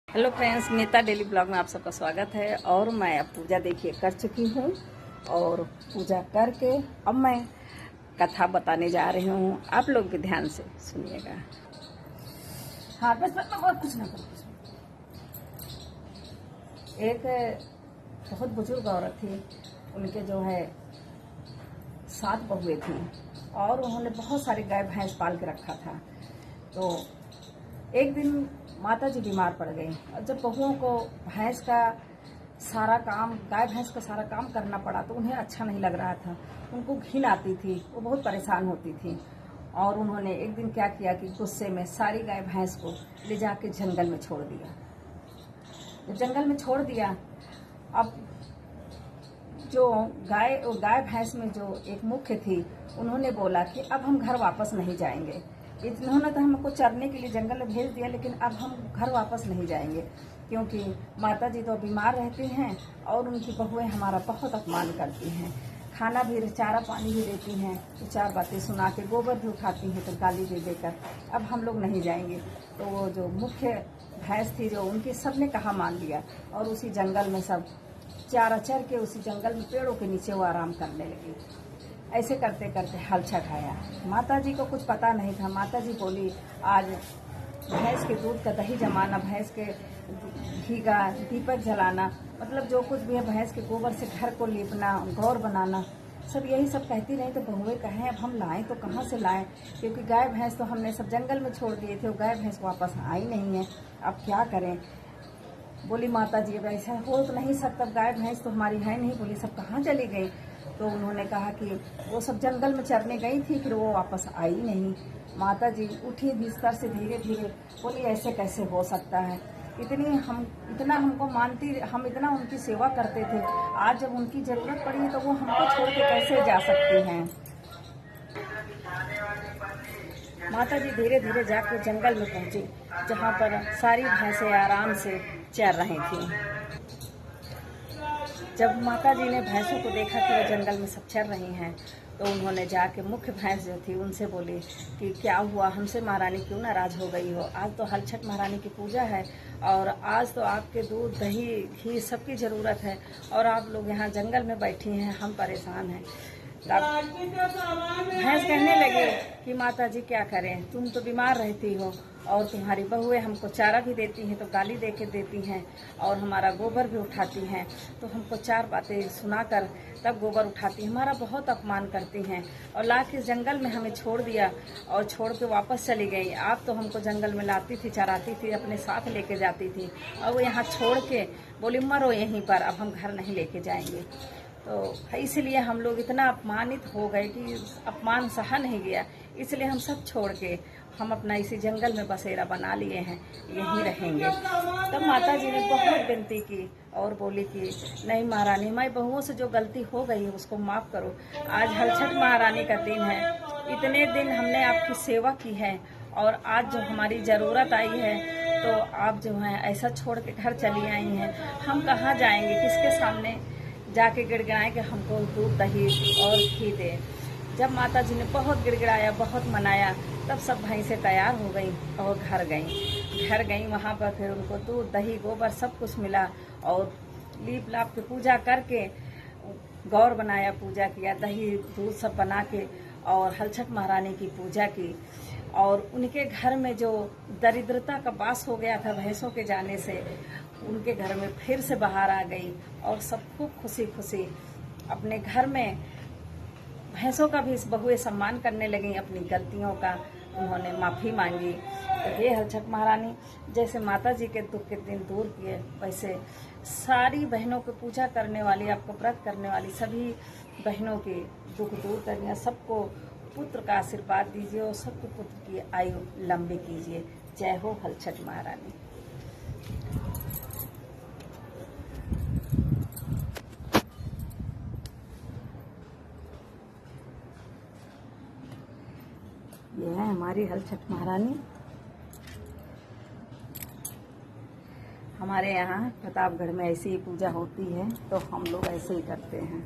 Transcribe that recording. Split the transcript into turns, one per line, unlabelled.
Hello friends, Neeta daily blog में आप सबका स्वागत है। और मैं अब पूजा देखिए कर चुकी हूँ और पूजा करके अब मैं कथा बताने जा रही हूँ। आप लोग भी ध्यान से सुनिएगा। हाँ बस बहुत कुछ ना करो। एक बहुत बुजुर्ग औरत थी, उनके जो है 7 बहुएं थी और उन्होंने बहुत सारी गाय भैंस पाल के रखा था। तो एक दिन माता जी बीमार पड़ गई और जब बहुओं को भैंस का सारा काम, गाय भैंस का सारा काम करना पड़ा तो उन्हें अच्छा नहीं लग रहा था। उनको घिन आती थी, वो बहुत परेशान होती थी। और उन्होंने एक दिन क्या किया कि गुस्से में सारी गाय भैंस को ले जाके जंगल में छोड़ दिया। जब जंगल में छोड़ दिया, अब जो गाय भैंस में जो एक मुख्य थी, उन्होंने बोला कि अब हम घर वापस नहीं जाएंगे। इन्होंने तो हमको चरने के लिए जंगल में भेज दिया, लेकिन अब हम घर वापस नहीं जाएंगे क्योंकि माता जी तो बीमार रहती हैं और उनकी बहुएं हमारा बहुत अपमान करती हैं। खाना भी, चारा पानी भी देती हैं, तो 4 बातें सुना के गोबर भी उठाती हैं तो गाली दे देकर अब हम लोग नहीं जाएंगे। तो वो जो मुख्य भैंस थी जो उनकी, सबने कहा मान लिया और उसी जंगल में सब चारा चर के उसी जंगल में पेड़ों के नीचे वो आराम करने लगी। ऐसे करते करते हलछट आया। माता जी को कुछ पता नहीं था। माता जी बोली, आज भैंस के दूध का दही जमाना, भैंस के घी का दीपक जलाना, मतलब जो कुछ भी है भैंस के गोबर से घर को लीपना, गौर बनाना, सब यही सब कहती रही। तो बहुएं कहें अब हम लाएं तो कहाँ से लाएं, क्योंकि गाय भैंस तो हमने सब जंगल में छोड़ दिए थे, वो गाय भैंस वापस आई नहीं है, अब क्या करें। बोली माता जी, अब ऐसा हो तो नहीं सकता, गाय भैंस तो हमारी है नहीं। बोली सब कहाँ चली गई। तो उन्होंने कहा कि वो सब जंगल में चरने गई थी, फिर वो वापस आई नहीं। माता जी उठी बिस्तर से धीरे धीरे, बोली ऐसे कैसे हो सकता है, इतना हमको मानती, हम इतना उनकी सेवा करते थे, आज जब उनकी जरूरत पड़ी तो वो हमको छोड़ के कैसे जा सकती हैं। माता जी धीरे धीरे जाकर जंगल में पहुंची, जहाँ पर सारी भैंसें आराम से चर रही थी। जब माता जी ने भैंसों को देखा कि वो जंगल में सब चर रही हैं, तो उन्होंने जाके मुख्य भैंस जो थी उनसे बोली कि क्या हुआ, हमसे महारानी क्यों नाराज हो गई हो। आज तो हलछट महारानी की पूजा है और आज तो आपके दूध, दही, घी सबकी ज़रूरत है और आप लोग यहाँ जंगल में बैठी हैं, हम परेशान हैं। भैंस कहने लगे कि माता जी क्या करें, तुम तो बीमार रहती हो और तुम्हारी बहुएं हमको चारा भी देती हैं तो गाली दे के देती हैं और हमारा गोबर भी उठाती हैं, तो हमको 4 बातें सुनाकर तब गोबर उठाती हैं, हमारा बहुत अपमान करती हैं और ला के जंगल में हमें छोड़ दिया और छोड़ के वापस चली गई। आप तो हमको जंगल में लाती थी, चराती थी, अपने साथ लेके जाती थी और वो यहाँ छोड़ के बोली मरो यहीं पर, अब हम घर नहीं लेके जाएंगे। तो इसलिए हम लोग इतना अपमानित हो गए कि अपमान सहा नहीं गया, इसलिए हम सब छोड़ के हम अपना इसी जंगल में बसेरा बना लिए हैं, यहीं रहेंगे। तब माता जी ने बहुत विनती की और बोली कि नहीं महारानी, मैं बहुओं से जो गलती हो गई है उसको माफ़ करो। आज हलछट महारानी का दिन है, इतने दिन हमने आपकी सेवा की है और आज जो हमारी ज़रूरत आई है तो आप जो है ऐसा छोड़ के घर चली आई हैं, हम कहाँ जाएंगे, किसके सामने जाके गिड़गिड़ाएं कि हमको दूध, दही और घी दे। जब माता जी ने बहुत गिड़गिड़ाया, बहुत मनाया, तब सब भैंसें तैयार हो गई और घर गई। वहाँ पर फिर उनको दूध, दही, गोबर सब कुछ मिला और लीप लाप के पूजा करके गौर बनाया, पूजा किया, दही दूध सब बना के और हलछट महारानी की पूजा की। और उनके घर में जो दरिद्रता का वास हो गया था भैंसों के जाने से, उनके घर में फिर से बाहर आ गई और सब खूब खुशी खुशी अपने घर में भैंसों का भी बहुएं सम्मान करने लगी। अपनी गलतियों का उन्होंने माफ़ी मांगी। तो ये हलछट महारानी जैसे माता जी के दुख के दिन दूर किए, वैसे सारी बहनों को पूजा करने वाली, आपको व्रत करने वाली सभी बहनों के दुख दूर करिए। सबको पुत्र का आशीर्वाद दीजिए और सबको पुत्र की आयु लंबी कीजिए। जय हो हलछट महारानी। ये है हमारी हलछट महारानी। हमारे यहाँ प्रतापगढ़ में ऐसी ही पूजा होती है, तो हम लोग ऐसे ही करते हैं।